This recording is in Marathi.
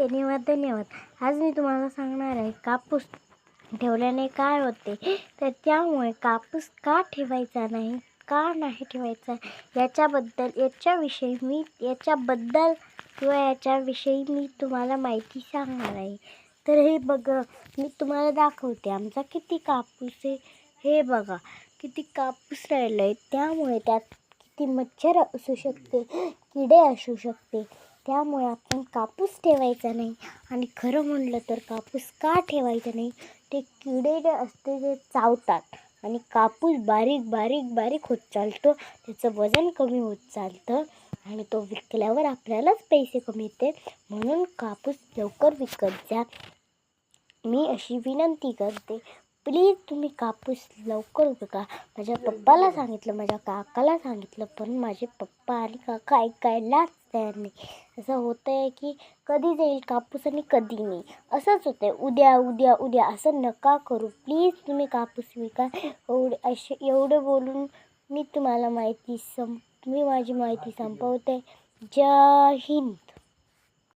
धन्यवाद. आज मी तुम्हाला सांगणार आहे कापूस ठेवल्याने काय होते. तर त्यामुळे कापूस का ठेवायचा नाही, का नाही ठेवायचा याच्याविषयी मी तुम्हाला माहिती सांगणार आहे. तर हे बघा, मी तुम्हाला दाखवते आमचा किती कापूस आहे. हे बघा किती कापूस राहिला आहे. त्यामुळे त्यात किती मच्छर असू शकते, किडे असू शकते. त्यामुळे आपण कापूस ठेवायचा नाही. आणि खरं म्हणलं तर कापूस का ठेवायचा नाही, ते किडे जे असते ते चावतात आणि कापूस बारीक होत चालतो. त्याचं वजन कमी होत चालतं आणि तो विकल्यावर आपल्यालाच पैसे कमी येते. म्हणून कापूस लवकर विकत जा. मी अशी विनंती करते, प्लीज तुम्ही कापूस लवकर विका. माझ्या पप्पाला सांगितलं, माझ्या काकाला सांगितलं, पण माझे पप्पा आणि काका ऐकायलाच तयार नाही. असं होतं आहे की कधी जाईल कापूस आणि कधी नाही, असंच होतं आहे. उद्या असं नका करू. प्लीज तुम्ही कापूस विका. एवढं बोलून मी माझी माहिती संपवते. जय हिंद.